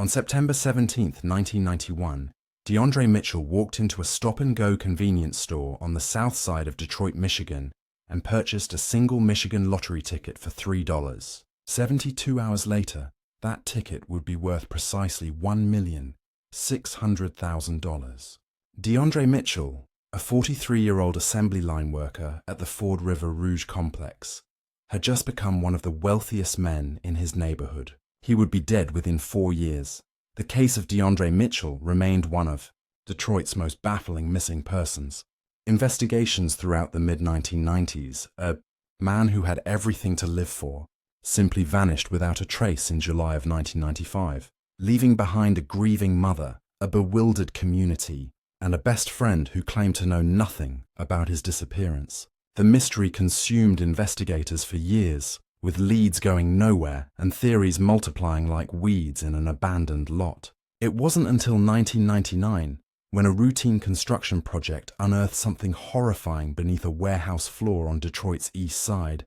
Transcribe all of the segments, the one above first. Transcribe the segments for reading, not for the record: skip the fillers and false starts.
On September 17, 1991, DeAndre Mitchell walked into a stop-and-go convenience store on the south side of Detroit, Michigan, and purchased a single Michigan lottery ticket for $3. 72 hours later, that ticket would be worth precisely $1,600,000. DeAndre Mitchell, a 43-year-old assembly line worker at the Ford River Rouge complex, had just become one of the wealthiest men in his neighborhood. He would be dead within 4 years. The case of DeAndre Mitchell remained one of Detroit's most baffling missing persons. Investigations throughout the mid-1990s, a man who had everything to live for, simply vanished without a trace in July of 1995, leaving behind a grieving mother, a bewildered community, and a best friend who claimed to know nothing about his disappearance. The mystery consumed investigators for years, with leads going nowhere and theories multiplying like weeds in an abandoned lot. It wasn't until 1999, when a routine construction project unearthed something horrifying beneath a warehouse floor on Detroit's east side,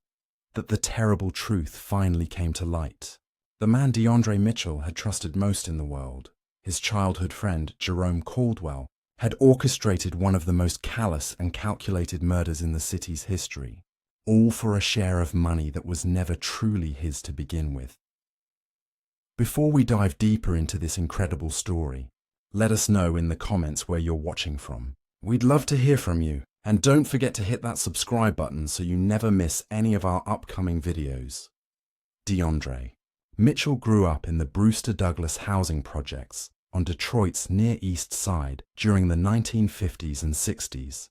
that the terrible truth finally came to light. The man DeAndre Mitchell had trusted most in the world, his childhood friend Jerome Caldwell, had orchestrated one of the most callous and calculated murders in the city's history, all for a share of money that was never truly his to begin with. Before we dive deeper into this incredible story, let us know in the comments where you're watching from. We'd love to hear from you, and don't forget to hit that subscribe button so you never miss any of our upcoming videos. DeAndre Mitchell grew up in the Brewster Douglas housing projects on Detroit's Near East Side during the 1950s and 60s.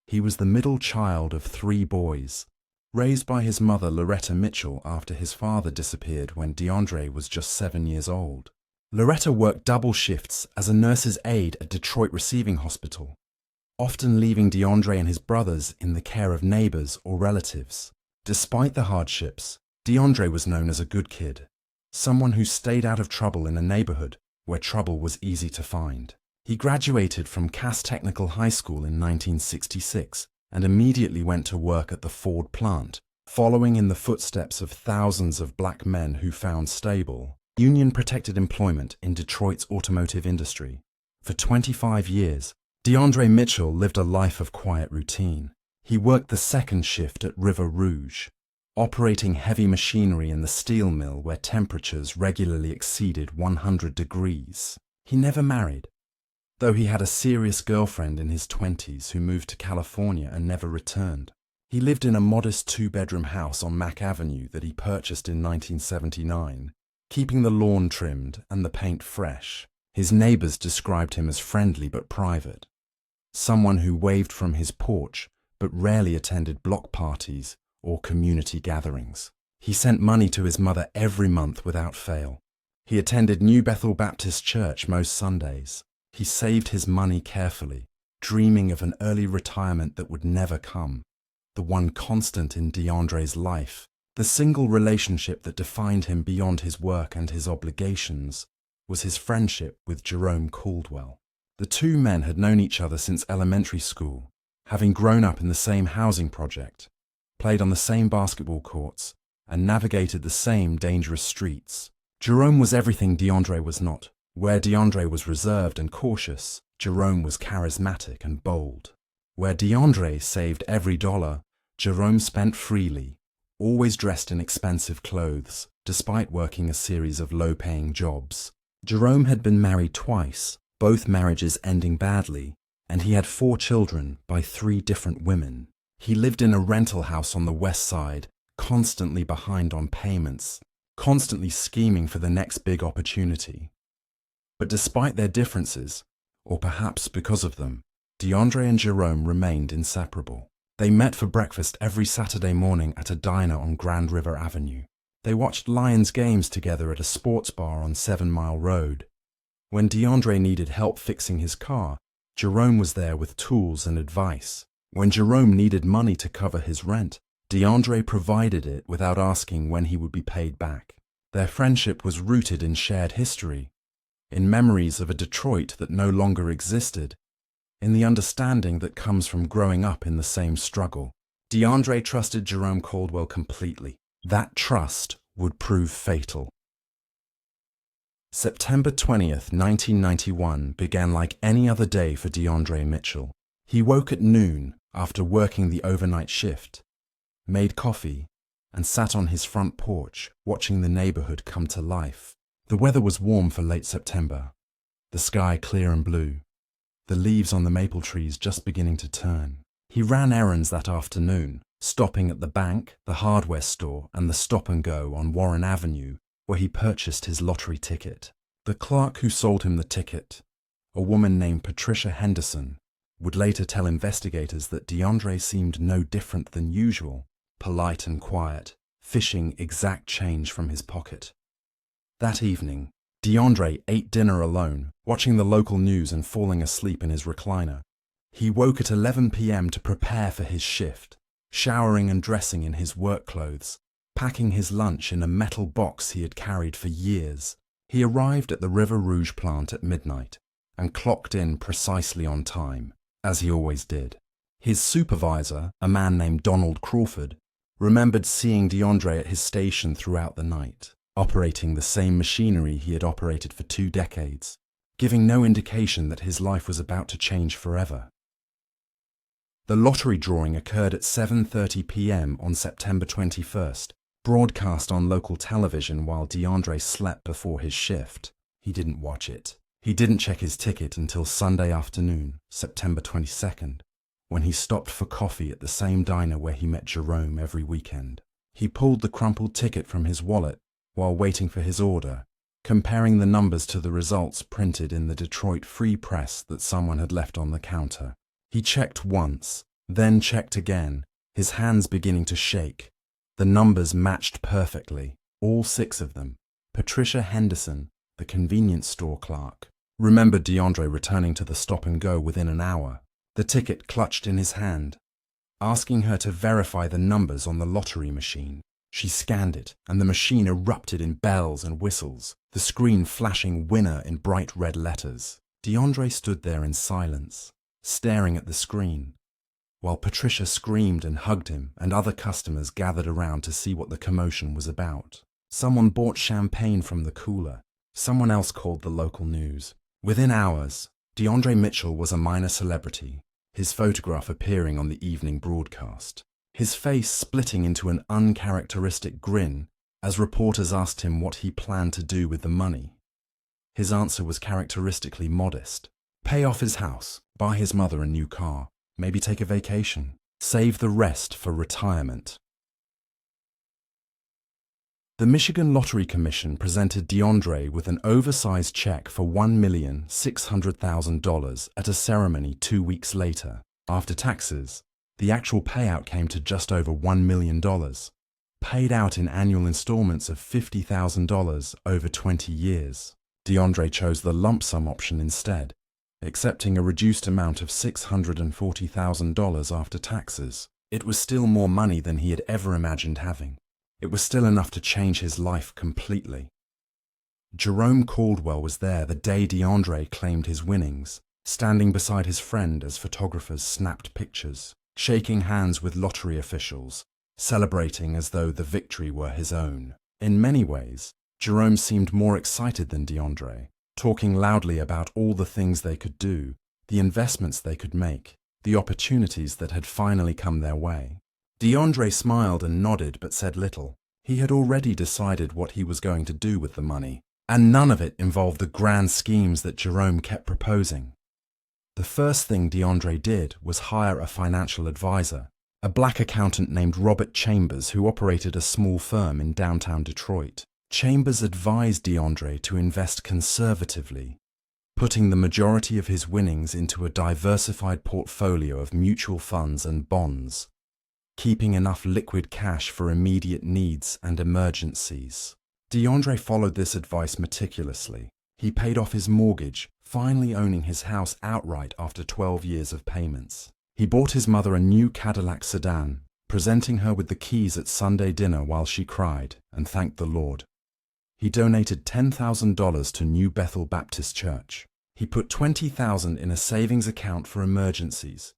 He was the middle child of 3 boys, raised by his mother Loretta Mitchell after his father disappeared when DeAndre was just 7 years old. Loretta worked double shifts as a nurse's aide at Detroit Receiving Hospital, often leaving DeAndre and his brothers in the care of neighbors or relatives. Despite the hardships, DeAndre was known as a good kid, someone who stayed out of trouble in a neighborhood where trouble was easy to find. He graduated from Cass Technical High School in 1966 and immediately went to work at the Ford plant, following in the footsteps of thousands of black men who found stable, union-protected employment in Detroit's automotive industry. For 25 years, DeAndre Mitchell lived a life of quiet routine. He worked the second shift at River Rouge, operating heavy machinery in the steel mill where temperatures regularly exceeded 100 degrees. He never married, though he had a serious girlfriend in his 20s who moved to California and never returned. He lived in a modest 2-bedroom house on Mack Avenue that he purchased in 1979, keeping the lawn trimmed and the paint fresh. His neighbors described him as friendly but private, someone who waved from his porch but rarely attended block parties or community gatherings. He sent money to his mother every month without fail. He attended New Bethel Baptist Church most Sundays. He saved his money carefully, dreaming of an early retirement that would never come. The one constant in DeAndre's life, the single relationship that defined him beyond his work and his obligations, was his friendship with Jerome Caldwell. The two men had known each other since elementary school, having grown up in the same housing project, played on the same basketball courts, and navigated the same dangerous streets. Jerome was everything DeAndre was not. Where DeAndre was reserved and cautious, Jerome was charismatic and bold. Where DeAndre saved every dollar, Jerome spent freely, always dressed in expensive clothes, despite working a series of low-paying jobs. Jerome had been married twice, both marriages ending badly, and he had 4 children by 3 different women. He lived in a rental house on the west side, constantly behind on payments, constantly scheming for the next big opportunity. But despite their differences, or perhaps because of them, DeAndre and Jerome remained inseparable. They met for breakfast every Saturday morning at a diner on Grand River Avenue. They watched Lions games together at a sports bar on 7 Mile Road. When DeAndre needed help fixing his car, Jerome was there with tools and advice. When Jerome needed money to cover his rent, DeAndre provided it without asking when he would be paid back. Their friendship was rooted in shared history, in memories of a Detroit that no longer existed, in the understanding that comes from growing up in the same struggle. DeAndre trusted Jerome Caldwell completely. That trust would prove fatal. September 20th, 1991 began like any other day for DeAndre Mitchell. He woke at noon after working the overnight shift, made coffee, and sat on his front porch watching the neighborhood come to life. The weather was warm for late September, the sky clear and blue, the leaves on the maple trees just beginning to turn. He ran errands that afternoon, stopping at the bank, the hardware store, and the Stop and Go on Warren Avenue, where he purchased his lottery ticket. The clerk who sold him the ticket, a woman named Patricia Henderson, would later tell investigators that DeAndre seemed no different than usual, polite and quiet, fishing exact change from his pocket. That evening, DeAndre ate dinner alone, watching the local news and falling asleep in his recliner. He woke at 11 p.m. to prepare for his shift, showering and dressing in his work clothes, packing his lunch in a metal box he had carried for years. He arrived at the River Rouge plant at midnight and clocked in precisely on time, as he always did. His supervisor, a man named Donald Crawford, remembered seeing DeAndre at his station throughout the night, operating the same machinery he had operated for 2 decades, giving no indication that his life was about to change forever. The lottery drawing occurred at 7:30 p.m. on September 21st, broadcast on local television while DeAndre slept before his shift. He didn't watch it. He didn't check his ticket until Sunday afternoon, September 22nd, when he stopped for coffee at the same diner where he met Jerome every weekend. He pulled the crumpled ticket from his wallet while waiting for his order, comparing the numbers to the results printed in the Detroit Free Press that someone had left on the counter. He checked once, then checked again, his hands beginning to shake. The numbers matched perfectly, all 6 of them. Patricia Henderson, the convenience store clerk, remembered DeAndre returning to the Stop and Go within an hour, the ticket clutched in his hand, asking her to verify the numbers on the lottery machine. She scanned it, and the machine erupted in bells and whistles, the screen flashing "winner" in bright red letters. DeAndre stood there in silence, staring at the screen, while Patricia screamed and hugged him, and other customers gathered around to see what the commotion was about. Someone bought champagne from the cooler. Someone else called the local news. Within hours, DeAndre Mitchell was a minor celebrity, his photograph appearing on the evening broadcast, his face splitting into an uncharacteristic grin as reporters asked him what he planned to do with the money. His answer was characteristically modest. Pay off his house, buy his mother a new car, maybe take a vacation, save the rest for retirement. The Michigan Lottery Commission presented DeAndre with an oversized check for $1,600,000 at a ceremony 2 weeks later. After taxes, the actual payout came to just over $1 million, paid out in annual installments of $50,000 over 20 years. DeAndre chose the lump sum option instead, accepting a reduced amount of $640,000 after taxes. It was still more money than he had ever imagined having. It was still enough to change his life completely. Jerome Caldwell was there the day DeAndre claimed his winnings, standing beside his friend as photographers snapped pictures, shaking hands with lottery officials, celebrating as though the victory were his own. In many ways, Jerome seemed more excited than DeAndre, talking loudly about all the things they could do, the investments they could make, the opportunities that had finally come their way. DeAndre smiled and nodded but said little. He had already decided what he was going to do with the money, and none of it involved the grand schemes that Jerome kept proposing. The first thing DeAndre did was hire a financial advisor, a black accountant named Robert Chambers who operated a small firm in downtown Detroit. Chambers advised DeAndre to invest conservatively, putting the majority of his winnings into a diversified portfolio of mutual funds and bonds, keeping enough liquid cash for immediate needs and emergencies. DeAndre followed this advice meticulously. He paid off his mortgage, finally owning his house outright after 12 years of payments. He bought his mother a new Cadillac sedan, presenting her with the keys at Sunday dinner while she cried and thanked the Lord. He donated $10,000 to New Bethel Baptist Church. He put $20,000 in a savings account for emergencies.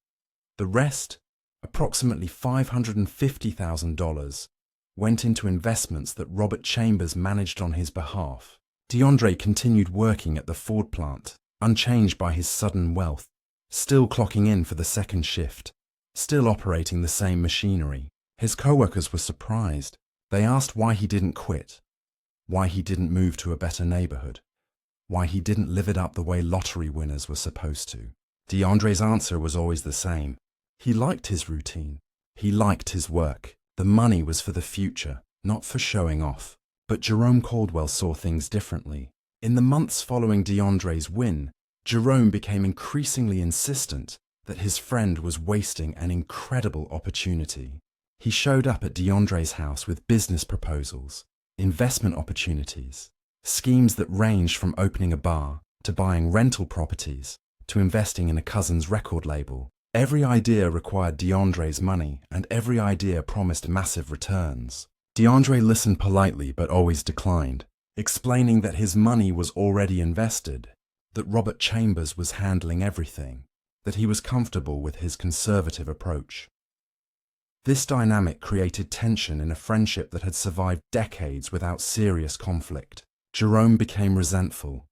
The rest, approximately $550,000, went into investments that Robert Chambers managed on his behalf. DeAndre continued working at the Ford plant, unchanged by his sudden wealth, still clocking in for the second shift, still operating the same machinery. His co-workers were surprised. They asked why he didn't quit, why he didn't move to a better neighborhood, why he didn't live it up the way lottery winners were supposed to. DeAndre's answer was always the same. He liked his routine. He liked his work. The money was for the future, not for showing off. But Jerome Caldwell saw things differently. In the months following DeAndre's win, Jerome became increasingly insistent that his friend was wasting an incredible opportunity. He showed up at DeAndre's house with business proposals, investment opportunities, schemes that ranged from opening a bar to buying rental properties to investing in a cousin's record label. Every idea required DeAndre's money, and every idea promised massive returns. DeAndre listened politely but always declined, explaining that his money was already invested, that Robert Chambers was handling everything, that he was comfortable with his conservative approach. This dynamic created tension in a friendship that had survived decades without serious conflict. Jerome became resentful,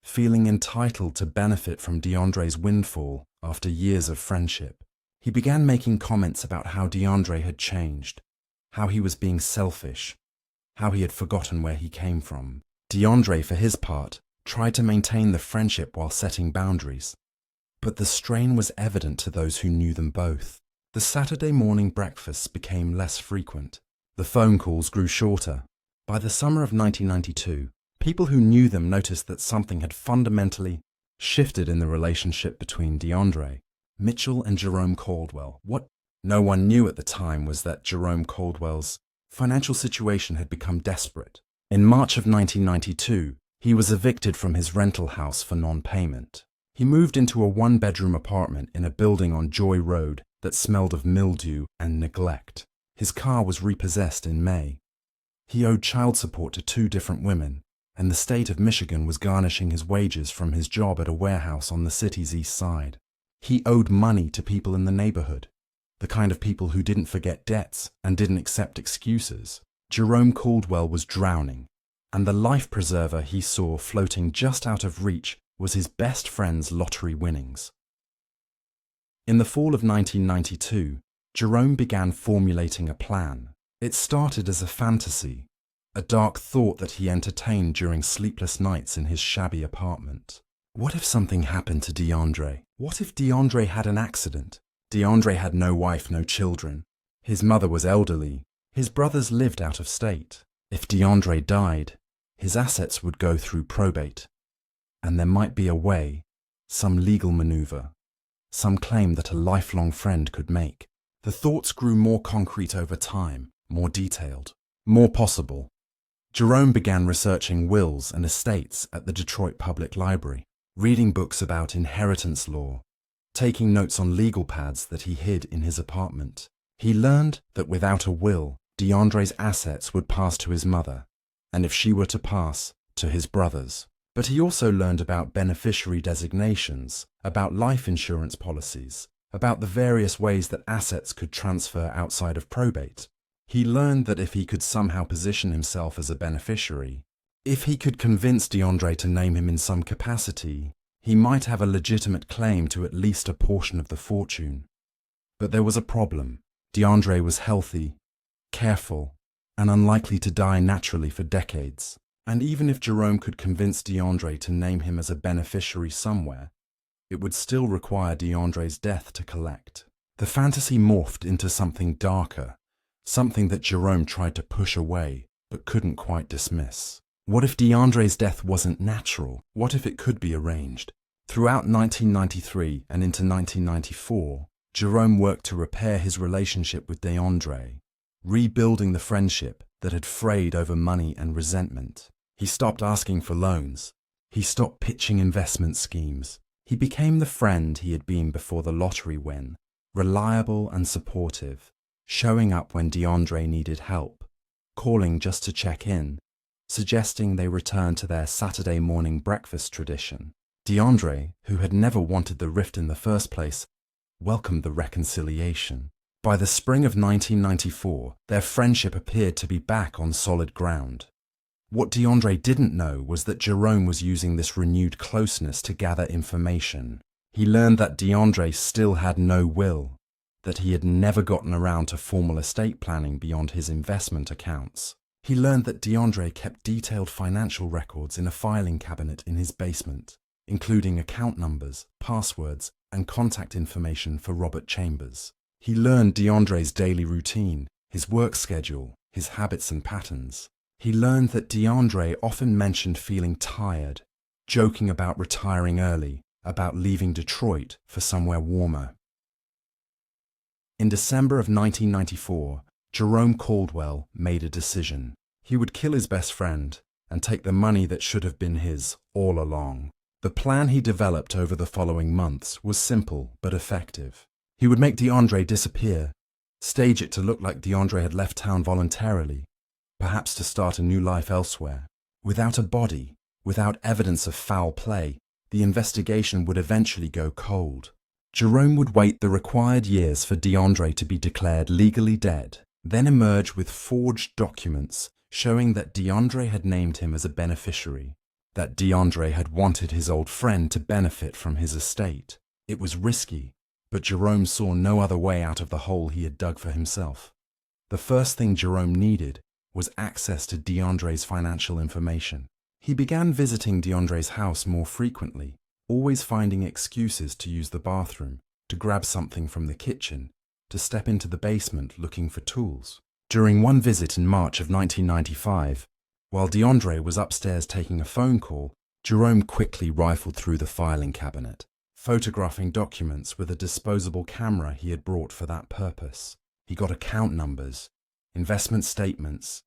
feeling entitled to benefit from DeAndre's windfall after years of friendship. He began making comments about how DeAndre had changed, how he was being selfish, how he had forgotten where he came from. DeAndre, for his part, tried to maintain the friendship while setting boundaries. But the strain was evident to those who knew them both. The Saturday morning breakfasts became less frequent. The phone calls grew shorter. By the summer of 1992, people who knew them noticed that something had fundamentally shifted in the relationship between DeAndre, Mitchell, and Jerome Caldwell. What no one knew at the time was that Jerome Caldwell's financial situation had become desperate. In March of 1992, he was evicted from his rental house for non-payment. He moved into a one-bedroom apartment in a building on Joy Road that smelled of mildew and neglect. His car was repossessed in May. He owed child support to 2 different women, and the state of Michigan was garnishing his wages from his job at a warehouse on the city's east side. He owed money to people in the neighborhood, the kind of people who didn't forget debts and didn't accept excuses. Jerome Caldwell was drowning, and the life preserver he saw floating just out of reach was his best friend's lottery winnings. In the fall of 1992, Jerome began formulating a plan. It started as a fantasy, a dark thought that he entertained during sleepless nights in his shabby apartment. What if something happened to DeAndre? What if DeAndre had an accident? DeAndre had no wife, no children. His mother was elderly. His brothers lived out of state. If DeAndre died, his assets would go through probate. And there might be a way, some legal maneuver, some claim that a lifelong friend could make. The thoughts grew more concrete over time, more detailed, more possible. Jerome began researching wills and estates at the Detroit Public Library, reading books about inheritance law, taking notes on legal pads that he hid in his apartment. He learned that without a will, DeAndre's assets would pass to his mother, and if she were to pass, to his brothers. But he also learned about beneficiary designations, about life insurance policies, about the various ways that assets could transfer outside of probate. He learned that if he could somehow position himself as a beneficiary, if he could convince DeAndre to name him in some capacity, he might have a legitimate claim to at least a portion of the fortune. But there was a problem. DeAndre was healthy, careful, and unlikely to die naturally for decades. And even if Jerome could convince DeAndre to name him as a beneficiary somewhere, it would still require DeAndre's death to collect. The fantasy morphed into something darker, something that Jerome tried to push away but couldn't quite dismiss. What if DeAndre's death wasn't natural? What if it could be arranged? Throughout 1993 and into 1994, Jerome worked to repair his relationship with DeAndre, rebuilding the friendship that had frayed over money and resentment. He stopped asking for loans. He stopped pitching investment schemes. He became the friend he had been before the lottery win, reliable and supportive, showing up when DeAndre needed help, calling just to check in, suggesting they return to their Saturday morning breakfast tradition. DeAndre, who had never wanted the rift in the first place, welcomed the reconciliation. By the spring of 1994, their friendship appeared to be back on solid ground. What DeAndre didn't know was that Jerome was using this renewed closeness to gather information. He learned that DeAndre still had no will, that he had never gotten around to formal estate planning beyond his investment accounts. He learned that DeAndre kept detailed financial records in a filing cabinet in his basement, including account numbers, passwords, and contact information for Robert Chambers. He learned DeAndre's daily routine, his work schedule, his habits and patterns. He learned that DeAndre often mentioned feeling tired, joking about retiring early, about leaving Detroit for somewhere warmer. In December of 1994, Jerome Caldwell made a decision. He would kill his best friend and take the money that should have been his all along. The plan he developed over the following months was simple but effective. He would make DeAndre disappear, stage it to look like DeAndre had left town voluntarily, perhaps to start a new life elsewhere. Without a body, without evidence of foul play, the investigation would eventually go cold. Jerome would wait the required years for DeAndre to be declared legally dead, then emerge with forged documents showing that DeAndre had named him as a beneficiary, that DeAndre had wanted his old friend to benefit from his estate. It was risky, but Jerome saw no other way out of the hole he had dug for himself. The first thing Jerome needed was access to DeAndre's financial information. He began visiting DeAndre's house more frequently, always finding excuses to use the bathroom, to grab something from the kitchen, to step into the basement looking for tools. During one visit in March of 1995, while DeAndre was upstairs taking a phone call, Jerome quickly rifled through the filing cabinet, photographing documents with a disposable camera he had brought for that purpose. He got account numbers, investment statements,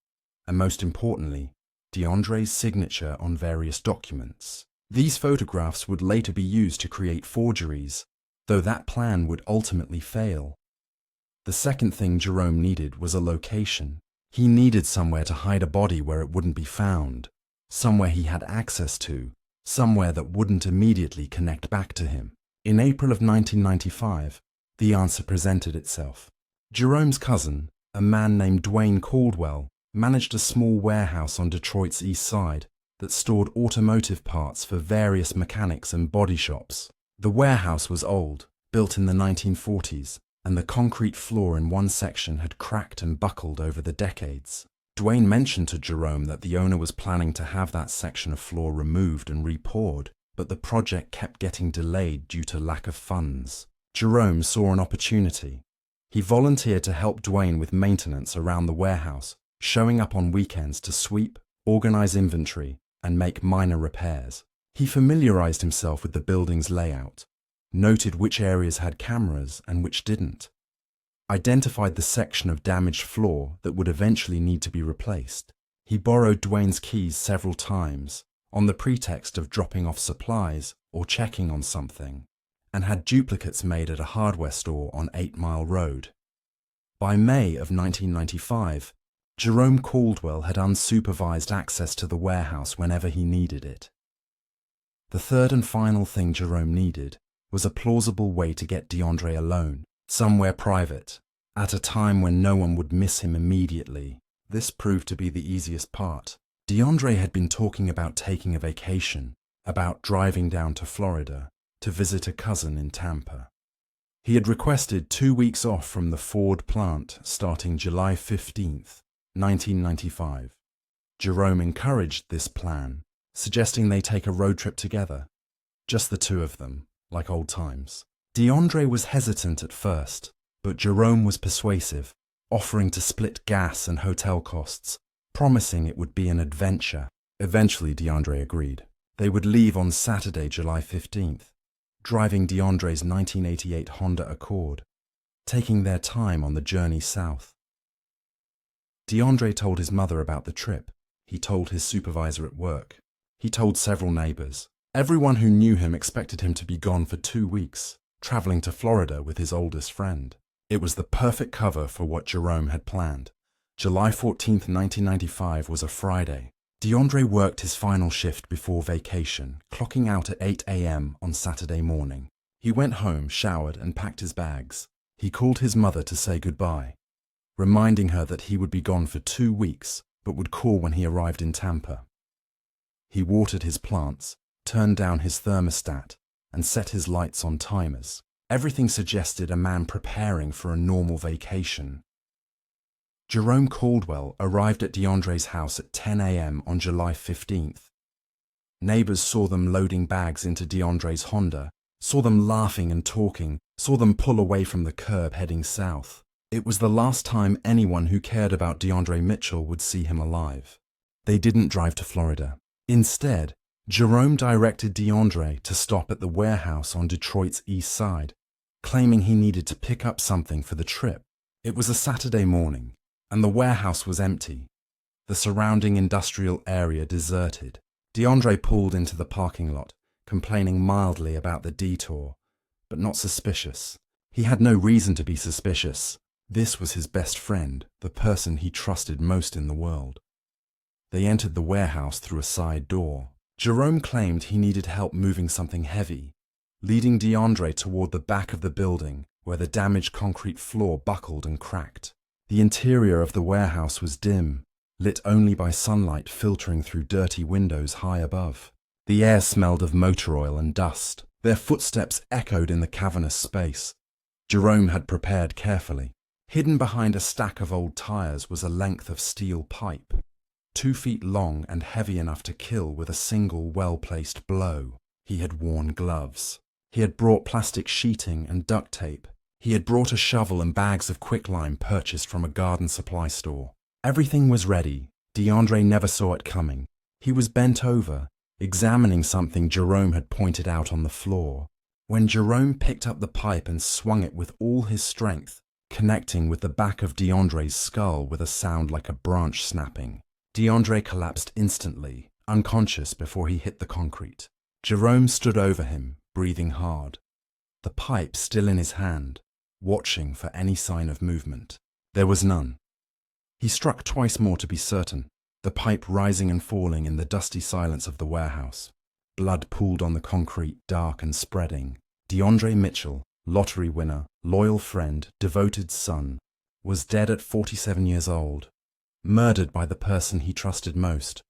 and most importantly, DeAndre's signature on various documents. These photographs would later be used to create forgeries, though that plan would ultimately fail. The second thing Jerome needed was a location. He needed somewhere to hide a body where it wouldn't be found, somewhere he had access to, somewhere that wouldn't immediately connect back to him. In April of 1995, the answer presented itself. Jerome's cousin, a man named Dwayne Caldwell, managed a small warehouse on Detroit's east side that stored automotive parts for various mechanics and body shops. The warehouse was old, built in the 1940s, and the concrete floor in one section had cracked and buckled over the decades. Dwayne mentioned to Jerome that the owner was planning to have that section of floor removed and repoured, but the project kept getting delayed due to lack of funds. Jerome saw an opportunity. He volunteered to help Dwayne with maintenance around the warehouse, showing up on weekends to sweep, organize inventory, and make minor repairs. He familiarized himself with the building's layout, noted which areas had cameras and which didn't, identified the section of damaged floor that would eventually need to be replaced. He borrowed Dwayne's keys several times, on the pretext of dropping off supplies or checking on something, and had duplicates made at a hardware store on 8 Mile Road. By May of 1995, Jerome Caldwell had unsupervised access to the warehouse whenever he needed it. The third and final thing Jerome needed was a plausible way to get DeAndre alone, somewhere private, at a time when no one would miss him immediately. This proved to be the easiest part. DeAndre had been talking about taking a vacation, about driving down to Florida to visit a cousin in Tampa. He had requested 2 weeks off from the Ford plant starting July 15th, 1995. Jerome encouraged this plan, suggesting they take a road trip together, just the two of them, like old times. DeAndre was hesitant at first, but Jerome was persuasive, offering to split gas and hotel costs, promising it would be an adventure. Eventually, DeAndre agreed. They would leave on Saturday, July 15th, driving DeAndre's 1988 Honda Accord, taking their time on the journey south. DeAndre told his mother about the trip. He told his supervisor at work. He told several neighbors. Everyone who knew him expected him to be gone for 2 weeks, traveling to Florida with his oldest friend. It was the perfect cover for what Jerome had planned. July 14th, 1995 was a Friday. DeAndre worked his final shift before vacation, clocking out at 8 a.m. on Saturday morning. He went home, showered, and packed his bags. He called his mother to say goodbye, reminding her that he would be gone for 2 weeks, but would call when he arrived in Tampa. He watered his plants, turned down his thermostat, and set his lights on timers. Everything suggested a man preparing for a normal vacation. Jerome Caldwell arrived at DeAndre's house at 10 a.m. on July 15th. Neighbors saw them loading bags into DeAndre's Honda, saw them laughing and talking, saw them pull away from the curb heading south. It was the last time anyone who cared about DeAndre Mitchell would see him alive. They didn't drive to Florida. Instead, Jerome directed DeAndre to stop at the warehouse on Detroit's east side, claiming he needed to pick up something for the trip. It was a Saturday morning, and the warehouse was empty, the surrounding industrial area deserted. DeAndre pulled into the parking lot, complaining mildly about the detour, but not suspicious. He had no reason to be suspicious. This was his best friend, the person he trusted most in the world. They entered the warehouse through a side door. Jerome claimed he needed help moving something heavy, leading DeAndre toward the back of the building where the damaged concrete floor buckled and cracked. The interior of the warehouse was dim, lit only by sunlight filtering through dirty windows high above. The air smelled of motor oil and dust. Their footsteps echoed in the cavernous space. Jerome had prepared carefully. Hidden behind a stack of old tires was a length of steel pipe, 2 feet long and heavy enough to kill with a single well-placed blow. He had worn gloves. He had brought plastic sheeting and duct tape. He had brought a shovel and bags of quicklime purchased from a garden supply store. Everything was ready. DeAndre never saw it coming. He was bent over, examining something Jerome had pointed out on the floor. When Jerome picked up the pipe and swung it with all his strength, connecting with the back of DeAndre's skull with a sound like a branch snapping, DeAndre collapsed instantly, unconscious before he hit the concrete. Jerome stood over him, breathing hard, the pipe still in his hand, watching for any sign of movement. There was none. He struck twice more to be certain, the pipe rising and falling in the dusty silence of the warehouse. Blood pooled on the concrete, dark and spreading. DeAndre Mitchell, lottery winner, loyal friend, devoted son, was dead at 47 years old, murdered by the person he trusted most.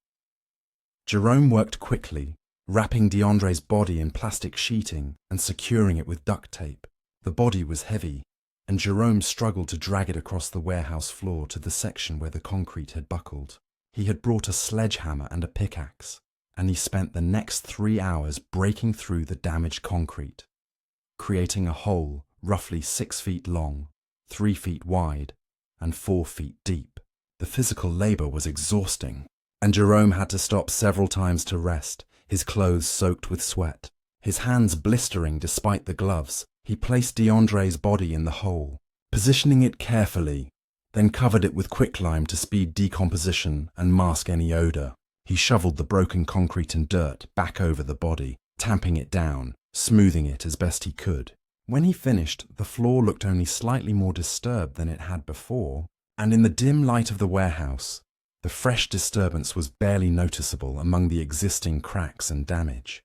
Jerome worked quickly, wrapping DeAndre's body in plastic sheeting and securing it with duct tape. The body was heavy, and Jerome struggled to drag it across the warehouse floor to the section where the concrete had buckled. He had brought a sledgehammer and a pickaxe, and he spent the next 3 hours breaking through the damaged concrete, creating a hole roughly 6 feet long, 3 feet wide, and 4 feet deep. The physical labor was exhausting, and Jerome had to stop several times to rest, his clothes soaked with sweat, his hands blistering despite the gloves. He placed DeAndre's body in the hole, positioning it carefully, then covered it with quicklime to speed decomposition and mask any odor. He shoveled the broken concrete and dirt back over the body, tamping it down, smoothing it as best he could. When he finished, the floor looked only slightly more disturbed than it had before, and in the dim light of the warehouse, the fresh disturbance was barely noticeable among the existing cracks and damage.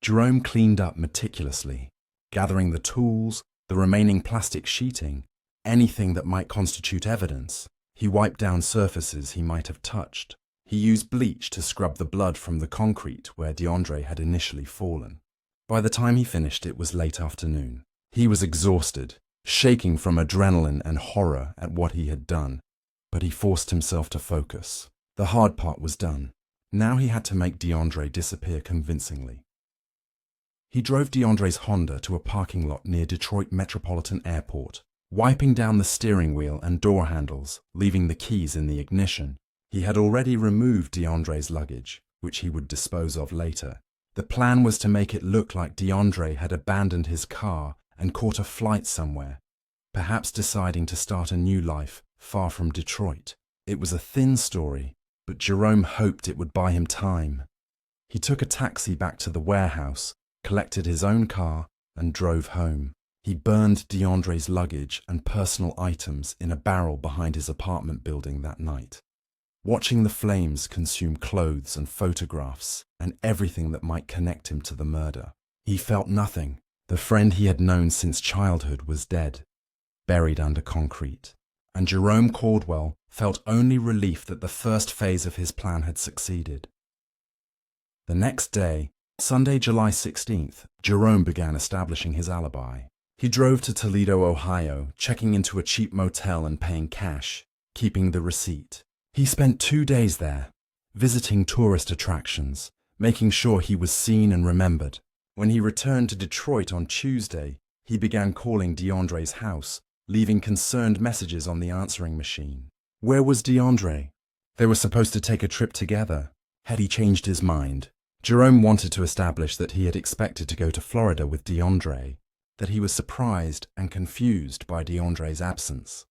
Jerome cleaned up meticulously, gathering the tools, the remaining plastic sheeting, anything that might constitute evidence. He wiped down surfaces he might have touched. He used bleach to scrub the blood from the concrete where DeAndre had initially fallen. By the time he finished, it was late afternoon. He was exhausted, shaking from adrenaline and horror at what he had done, but he forced himself to focus. The hard part was done. Now he had to make DeAndre disappear convincingly. He drove DeAndre's Honda to a parking lot near Detroit Metropolitan Airport, wiping down the steering wheel and door handles, leaving the keys in the ignition. He had already removed DeAndre's luggage, which he would dispose of later. The plan was to make it look like DeAndre had abandoned his car and caught a flight somewhere, perhaps deciding to start a new life far from Detroit. It was a thin story, but Jerome hoped it would buy him time. He took a taxi back to the warehouse, collected his own car, and drove home. He burned DeAndre's luggage and personal items in a barrel behind his apartment building that night. Watching the flames consume clothes and photographs and everything that might connect him to the murder, he felt nothing. The friend he had known since childhood was dead, buried under concrete, and Jerome Caldwell felt only relief that the first phase of his plan had succeeded. The next day, Sunday, July 16th, Jerome began establishing his alibi. He drove to Toledo, Ohio, checking into a cheap motel and paying cash, keeping the receipt. He spent 2 days there, visiting tourist attractions, making sure he was seen and remembered. When he returned to Detroit on Tuesday, he began calling DeAndre's house, leaving concerned messages on the answering machine. Where was DeAndre? They were supposed to take a trip together. Had he changed his mind? Jerome wanted to establish that he had expected to go to Florida with DeAndre, that he was surprised and confused by DeAndre's absence.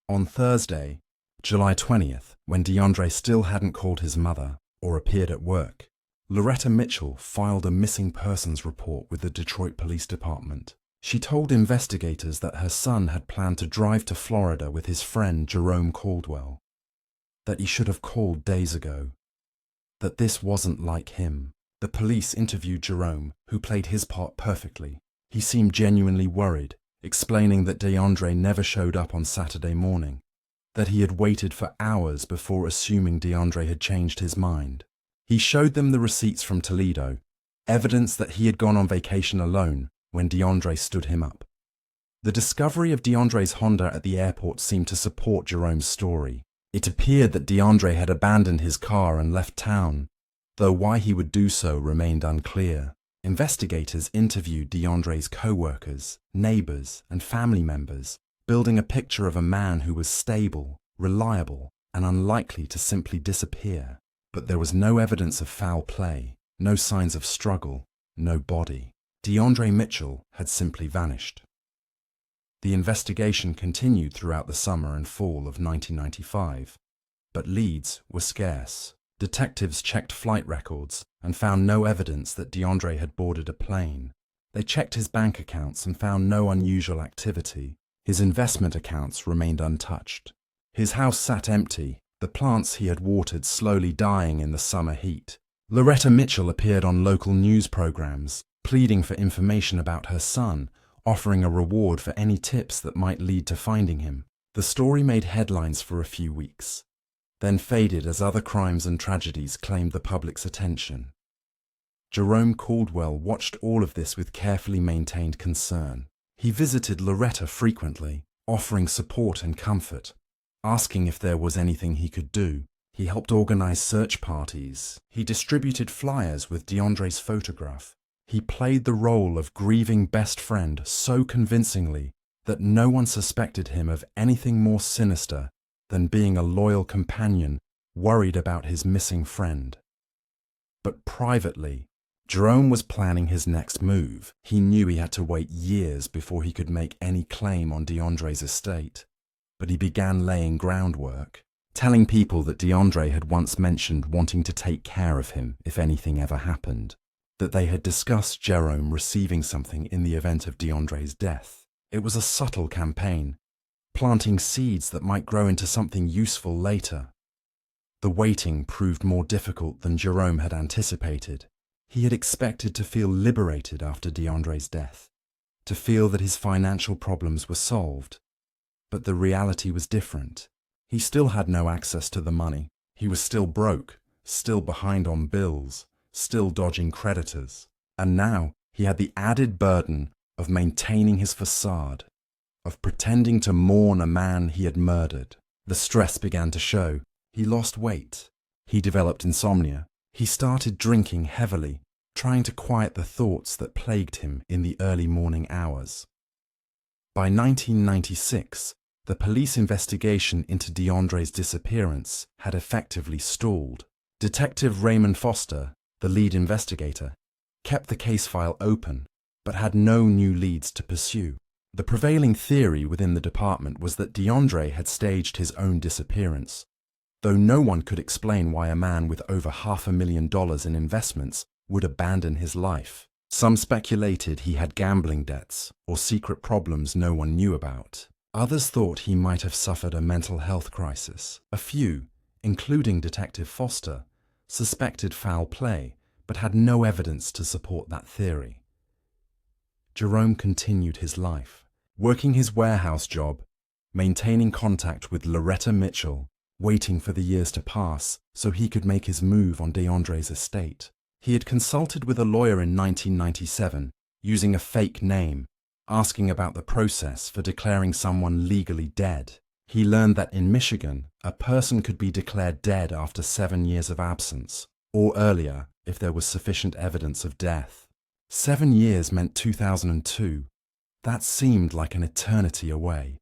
On Thursday, July 20th, when DeAndre still hadn't called his mother or appeared at work, Loretta Mitchell filed a missing persons report with the Detroit Police Department. She told investigators that her son had planned to drive to Florida with his friend Jerome Caldwell, that he should have called days ago, that this wasn't like him. The police interviewed Jerome, who played his part perfectly. He seemed genuinely worried, explaining that DeAndre never showed up on Saturday morning, that he had waited for hours before assuming DeAndre had changed his mind. He showed them the receipts from Toledo, evidence that he had gone on vacation alone when DeAndre stood him up. The discovery of DeAndre's Honda at the airport seemed to support Jerome's story. It appeared that DeAndre had abandoned his car and left town, though why he would do so remained unclear. Investigators interviewed DeAndre's co-workers, neighbors, and family members, building a picture of a man who was stable, reliable, and unlikely to simply disappear. But there was no evidence of foul play, no signs of struggle, no body. DeAndre Mitchell had simply vanished. The investigation continued throughout the summer and fall of 1995, but leads were scarce. Detectives checked flight records and found no evidence that DeAndre had boarded a plane. They checked his bank accounts and found no unusual activity. His investment accounts remained untouched. His house sat empty, the plants he had watered slowly dying in the summer heat. Loretta Mitchell appeared on local news programs, pleading for information about her son, offering a reward for any tips that might lead to finding him. The story made headlines for a few weeks, then faded as other crimes and tragedies claimed the public's attention. Jerome Caldwell watched all of this with carefully maintained concern. He visited Loretta frequently, offering support and comfort, asking if there was anything he could do. He helped organize search parties. He distributed flyers with DeAndre's photograph. He played the role of grieving best friend so convincingly that no one suspected him of anything more sinister than being a loyal companion worried about his missing friend. But privately, Jerome was planning his next move. He knew he had to wait years before he could make any claim on DeAndre's estate, but he began laying groundwork, telling people that DeAndre had once mentioned wanting to take care of him if anything ever happened, that they had discussed Jerome receiving something in the event of DeAndre's death. It was a subtle campaign, planting seeds that might grow into something useful later. The waiting proved more difficult than Jerome had anticipated. He had expected to feel liberated after DeAndre's death, to feel that his financial problems were solved. But the reality was different. He still had no access to the money. He was still broke, still behind on bills, still dodging creditors. And now he had the added burden of maintaining his facade, of pretending to mourn a man he had murdered. The stress began to show. He lost weight. He developed insomnia. He started drinking heavily, trying to quiet the thoughts that plagued him in the early morning hours. By 1996, the police investigation into DeAndre's disappearance had effectively stalled. Detective Raymond Foster, the lead investigator, kept the case file open, but had no new leads to pursue. The prevailing theory within the department was that DeAndre had staged his own disappearance, though no one could explain why a man with over $500,000 in investments would abandon his life. Some speculated he had gambling debts or secret problems no one knew about. Others thought he might have suffered a mental health crisis. A few, including Detective Foster, suspected foul play, but had no evidence to support that theory. Jerome continued his life, working his warehouse job, maintaining contact with Loretta Mitchell, waiting for the years to pass so he could make his move on DeAndre's estate. He had consulted with a lawyer in 1997, using a fake name, asking about the process for declaring someone legally dead. He learned that in Michigan, a person could be declared dead after 7 years of absence, or earlier if there was sufficient evidence of death. 7 years meant 2002. That seemed like an eternity away.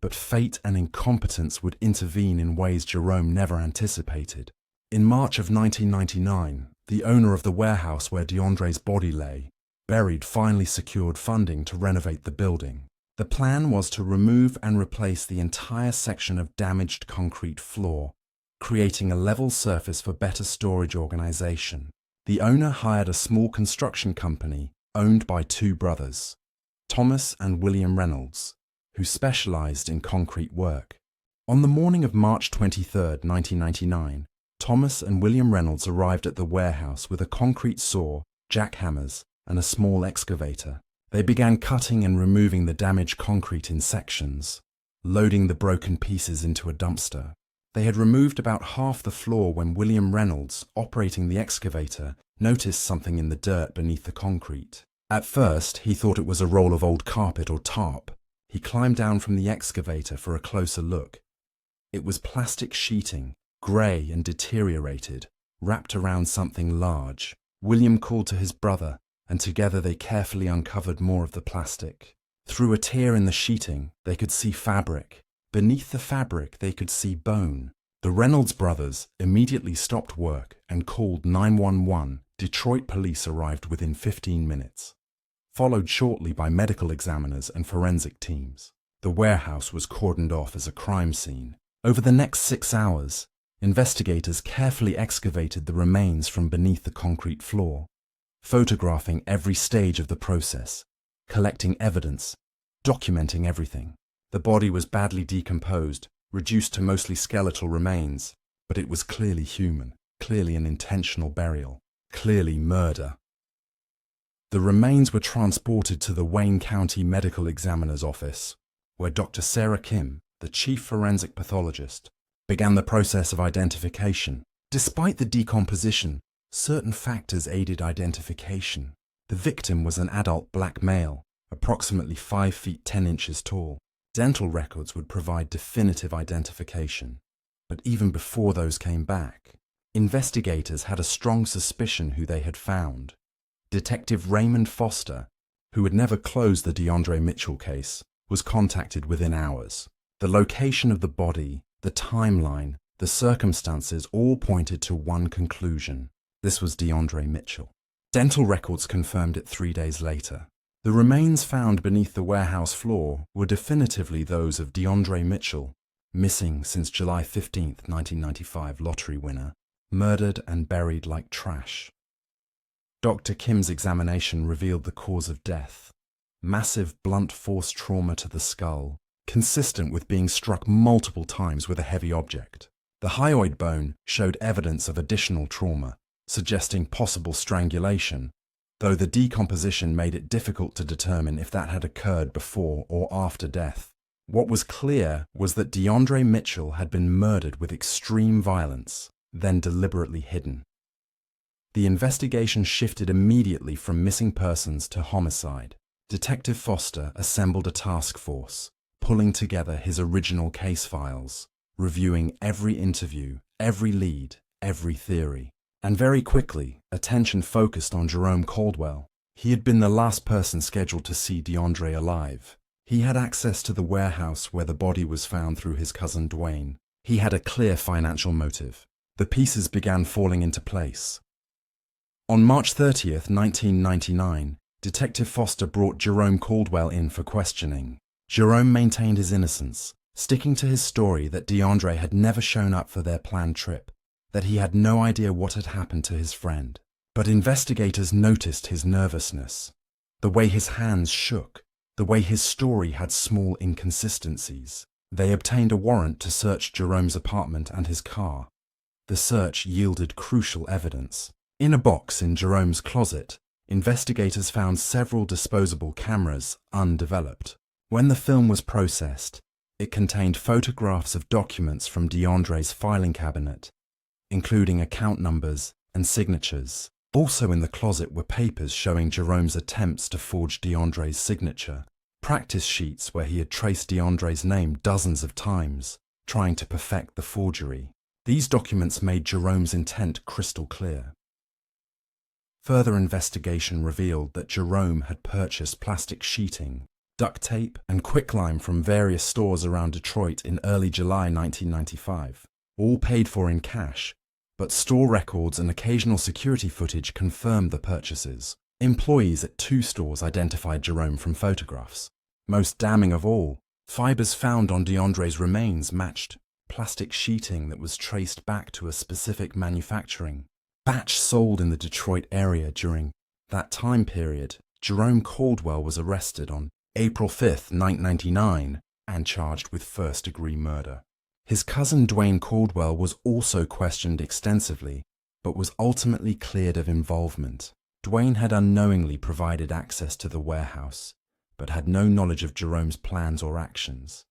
But fate and incompetence would intervene in ways Jerome never anticipated. In March of 1999, the owner of the warehouse where DeAndre's body lay, buried, finally secured funding to renovate the building. The plan was to remove and replace the entire section of damaged concrete floor, creating a level surface for better storage organization. The owner hired a small construction company owned by two brothers, Thomas and William Reynolds, who specialized in concrete work. On the morning of March 23, 1999, Thomas and William Reynolds arrived at the warehouse with a concrete saw, jackhammers, and a small excavator. They began cutting and removing the damaged concrete in sections, loading the broken pieces into a dumpster. They had removed about half the floor when William Reynolds, operating the excavator, noticed something in the dirt beneath the concrete. At first, he thought it was a roll of old carpet or tarp. He climbed down from the excavator for a closer look. It was plastic sheeting, grey and deteriorated, wrapped around something large. William called to his brother, and together they carefully uncovered more of the plastic. Through a tear in the sheeting, they could see fabric. Beneath the fabric, they could see bone. The Reynolds brothers immediately stopped work and called 911. Detroit police arrived within 15 minutes, followed shortly by medical examiners and forensic teams. The warehouse was cordoned off as a crime scene. Over the next 6 hours, investigators carefully excavated the remains from beneath the concrete floor, photographing every stage of the process, collecting evidence, documenting everything. The body was badly decomposed, reduced to mostly skeletal remains, but it was clearly human, clearly an intentional burial, clearly murder. The remains were transported to the Wayne County Medical Examiner's office, where Dr. Sarah Kim, the chief forensic pathologist, began the process of identification. Despite the decomposition, certain factors aided identification. The victim was an adult black male, approximately 5 feet 10 inches tall. Dental records would provide definitive identification. But even before those came back, investigators had a strong suspicion who they had found. Detective Raymond Foster, who had never closed the DeAndre Mitchell case, was contacted within hours. The location of the body, the timeline, the circumstances all pointed to one conclusion. This was DeAndre Mitchell. Dental records confirmed it 3 days later. The remains found beneath the warehouse floor were definitively those of DeAndre Mitchell, missing since July 15, 1995 lottery winner, murdered and buried like trash. Dr. Kim's examination revealed the cause of death: massive blunt force trauma to the skull, consistent with being struck multiple times with a heavy object. The hyoid bone showed evidence of additional trauma, suggesting possible strangulation, though the decomposition made it difficult to determine if that had occurred before or after death. What was clear was that DeAndre Mitchell had been murdered with extreme violence, then deliberately hidden. The investigation shifted immediately from missing persons to homicide. Detective Foster assembled a task force, pulling together his original case files, reviewing every interview, every lead, every theory. And very quickly, attention focused on Jerome Caldwell. He had been the last person scheduled to see DeAndre alive. He had access to the warehouse where the body was found through his cousin Dwayne. He had a clear financial motive. The pieces began falling into place. On March 30th, 1999, Detective Foster brought Jerome Caldwell in for questioning. Jerome maintained his innocence, sticking to his story that DeAndre had never shown up for their planned trip, that he had no idea what had happened to his friend. But investigators noticed his nervousness, the way his hands shook, the way his story had small inconsistencies. They obtained a warrant to search Jerome's apartment and his car. The search yielded crucial evidence. In a box in Jerome's closet, investigators found several disposable cameras undeveloped. When the film was processed, It contained photographs of documents from DeAndre's filing cabinet, including account numbers and signatures. Also in the closet were papers showing Jerome's attempts to forge DeAndre's signature, practice sheets where he had traced DeAndre's name dozens of times, trying to perfect the forgery. These documents made Jerome's intent crystal clear. Further investigation revealed that Jerome had purchased plastic sheeting, duct tape, and quicklime from various stores around Detroit in early July 1995, all paid for in cash, but store records and occasional security footage confirmed the purchases. Employees at 2 stores identified Jerome from photographs. Most damning of all, fibers found on DeAndre's remains matched plastic sheeting that was traced back to a specific manufacturing batch sold in the Detroit area during that time period. Jerome Caldwell was arrested on April 5, 1999, and charged with first-degree murder. His cousin Dwayne Caldwell was also questioned extensively, but was ultimately cleared of involvement. Dwayne had unknowingly provided access to the warehouse, but had no knowledge of Jerome's plans or actions.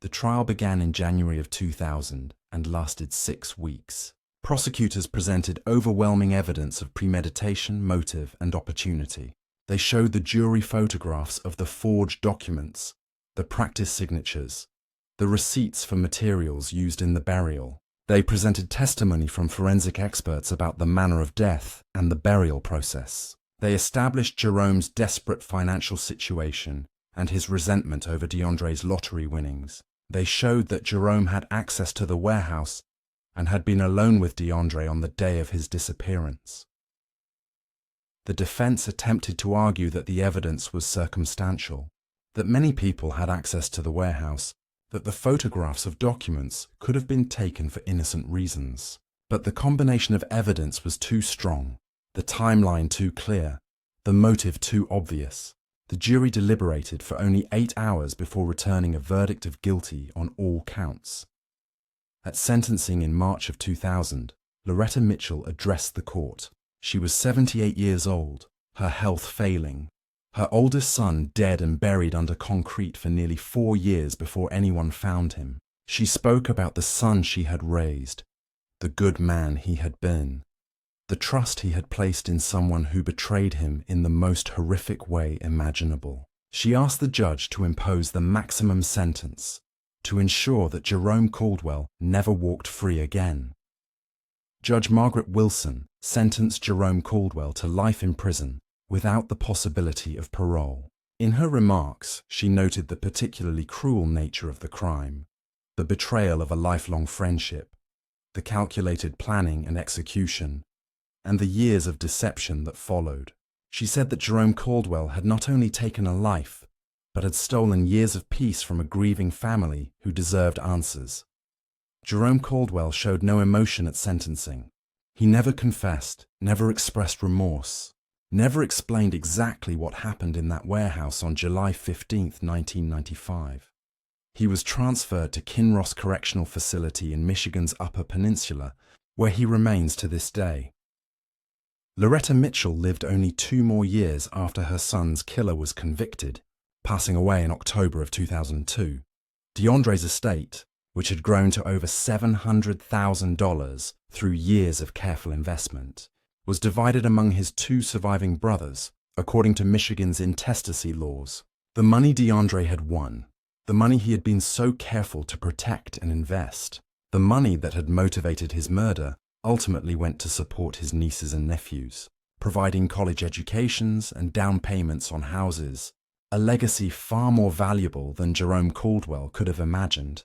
The trial began in January of 2000 and lasted 6 weeks. Prosecutors presented overwhelming evidence of premeditation, motive, and opportunity. They showed the jury photographs of the forged documents, the practice signatures, the receipts for materials used in the burial. They presented testimony from forensic experts about the manner of death and the burial process. They established Jerome's desperate financial situation and his resentment over DeAndre's lottery winnings. They showed that Jerome had access to the warehouse and had been alone with DeAndre on the day of his disappearance. The defense attempted to argue that the evidence was circumstantial, that many people had access to the warehouse, that the photographs of documents could have been taken for innocent reasons. But the combination of evidence was too strong, the timeline too clear, the motive too obvious. The jury deliberated for only 8 hours before returning a verdict of guilty on all counts. At sentencing in March of 2000, Loretta Mitchell addressed the court. She was 78 years old, her health failing, her oldest son dead and buried under concrete for nearly 4 years before anyone found him. She spoke about the son she had raised, the good man he had been, the trust he had placed in someone who betrayed him in the most horrific way imaginable. She asked the judge to impose the maximum sentence, to ensure that Jerome Caldwell never walked free again. Judge Margaret Wilson sentenced Jerome Caldwell to life in prison without the possibility of parole. In her remarks, she noted the particularly cruel nature of the crime, the betrayal of a lifelong friendship, the calculated planning and execution, and the years of deception that followed. She said that Jerome Caldwell had not only taken a life, but had stolen years of peace from a grieving family who deserved answers. Jerome Caldwell showed no emotion at sentencing. He never confessed, never expressed remorse, never explained exactly what happened in that warehouse on July 15, 1995. He was transferred to Kinross Correctional Facility in Michigan's Upper Peninsula, where he remains to this day. Loretta Mitchell lived only 2 more years after her son's killer was convicted, passing away in October of 2002. DeAndre's estate, which had grown to over $700,000 through years of careful investment, was divided among his 2 surviving brothers, according to Michigan's intestacy laws. The money DeAndre had won, the money he had been so careful to protect and invest, the money that had motivated his murder, ultimately went to support his nieces and nephews, providing college educations and down payments on houses, a legacy far more valuable than Jerome Caldwell could have imagined.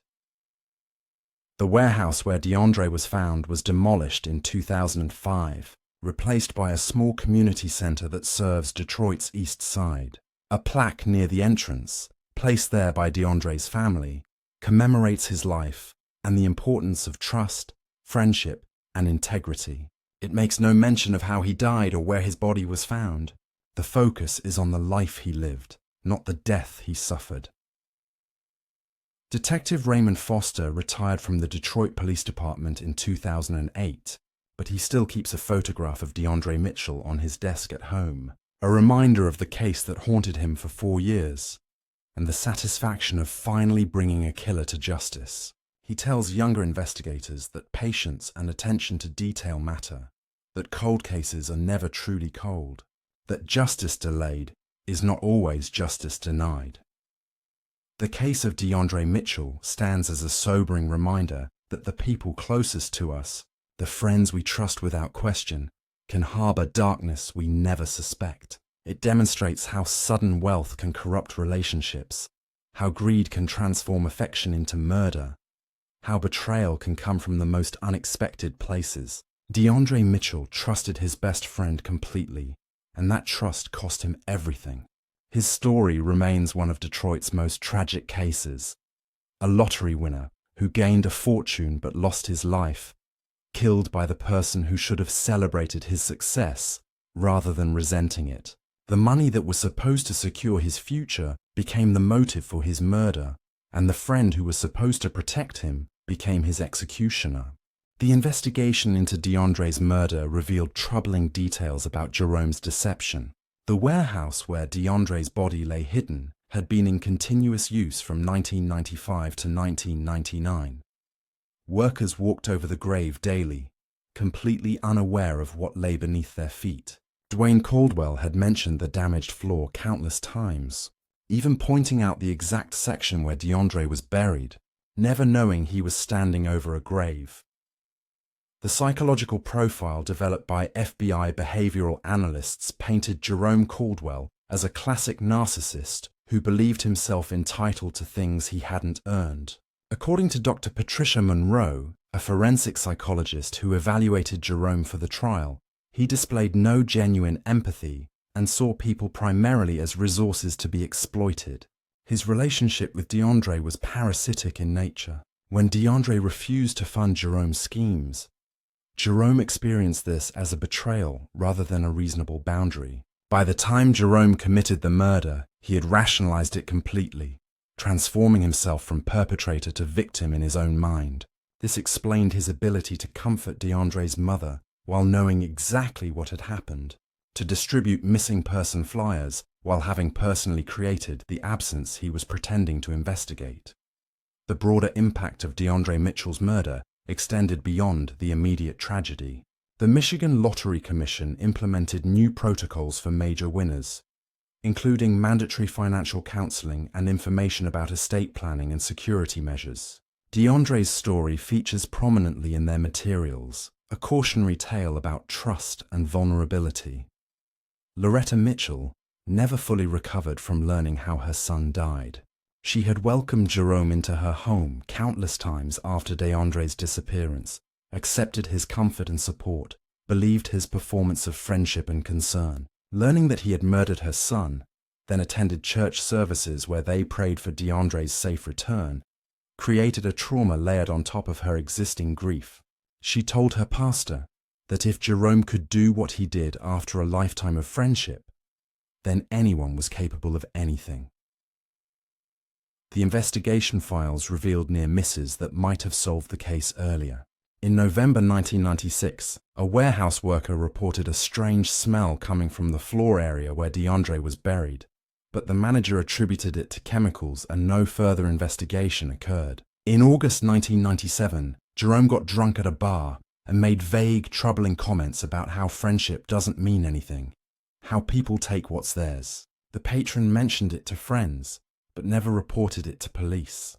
The warehouse where DeAndre was found was demolished in 2005, replaced by a small community center that serves Detroit's East Side. A plaque near the entrance, placed there by DeAndre's family, commemorates his life and the importance of trust, friendship, and integrity. It makes no mention of how he died or where his body was found. The focus is on the life he lived, not the death he suffered. Detective Raymond Foster retired from the Detroit Police Department in 2008, but he still keeps a photograph of DeAndre Mitchell on his desk at home, a reminder of the case that haunted him for 4 years, and the satisfaction of finally bringing a killer to justice. He tells younger investigators that patience and attention to detail matter, that cold cases are never truly cold, that justice delayed is not always justice denied. The case of DeAndre Mitchell stands as a sobering reminder that the people closest to us, the friends we trust without question, can harbor darkness we never suspect. It demonstrates how sudden wealth can corrupt relationships, how greed can transform affection into murder, how betrayal can come from the most unexpected places. DeAndre Mitchell trusted his best friend completely, and that trust cost him everything. His story remains one of Detroit's most tragic cases. A lottery winner who gained a fortune but lost his life, killed by the person who should have celebrated his success rather than resenting it. The money that was supposed to secure his future became the motive for his murder, and the friend who was supposed to protect him became his executioner. The investigation into DeAndre's murder revealed troubling details about Jerome's deception. The warehouse where DeAndre's body lay hidden had been in continuous use from 1995 to 1999. Workers walked over the grave daily, completely unaware of what lay beneath their feet. Dwayne Caldwell had mentioned the damaged floor countless times, even pointing out the exact section where DeAndre was buried, never knowing he was standing over a grave. The psychological profile developed by FBI behavioral analysts painted Jerome Caldwell as a classic narcissist who believed himself entitled to things he hadn't earned. According to Dr. Patricia Monroe, a forensic psychologist who evaluated Jerome for the trial, he displayed no genuine empathy and saw people primarily as resources to be exploited. His relationship with DeAndre was parasitic in nature. When DeAndre refused to fund Jerome's schemes, Jerome experienced this as a betrayal rather than a reasonable boundary. By the time Jerome committed the murder, he had rationalized it completely, transforming himself from perpetrator to victim in his own mind. This explained his ability to comfort DeAndre's mother while knowing exactly what had happened, to distribute missing person flyers while having personally created the absence he was pretending to investigate. The broader impact of DeAndre Mitchell's murder extended beyond the immediate tragedy. The Michigan Lottery Commission implemented new protocols for major winners, including mandatory financial counseling and information about estate planning and security measures. DeAndre's story features prominently in their materials, a cautionary tale about trust and vulnerability. Loretta Mitchell never fully recovered from learning how her son died. She had welcomed Jerome into her home countless times after DeAndre's disappearance, accepted his comfort and support, believed his performance of friendship and concern. Learning that he had murdered her son, then attended church services where they prayed for DeAndre's safe return, created a trauma layered on top of her existing grief. She told her pastor that if Jerome could do what he did after a lifetime of friendship, then anyone was capable of anything. The investigation files revealed near misses that might have solved the case earlier. In November 1996, a warehouse worker reported a strange smell coming from the floor area where DeAndre was buried, but the manager attributed it to chemicals and no further investigation occurred. In August 1997, Jerome got drunk at a bar and made vague, troubling comments about how friendship doesn't mean anything, how people take what's theirs. The patron mentioned it to friends, but never reported it to police.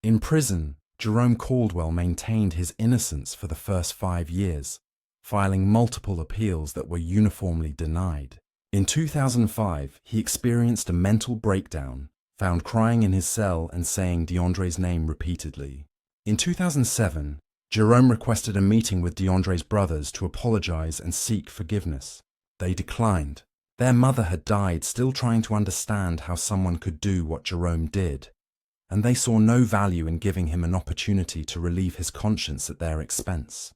In prison, Jerome Caldwell maintained his innocence for the first 5 years, filing multiple appeals that were uniformly denied. In 2005, he experienced a mental breakdown, found crying in his cell and saying DeAndre's name repeatedly. In 2007, Jerome requested a meeting with DeAndre's brothers to apologize and seek forgiveness. They declined. Their mother had died still trying to understand how someone could do what Jerome did, and they saw no value in giving him an opportunity to relieve his conscience at their expense.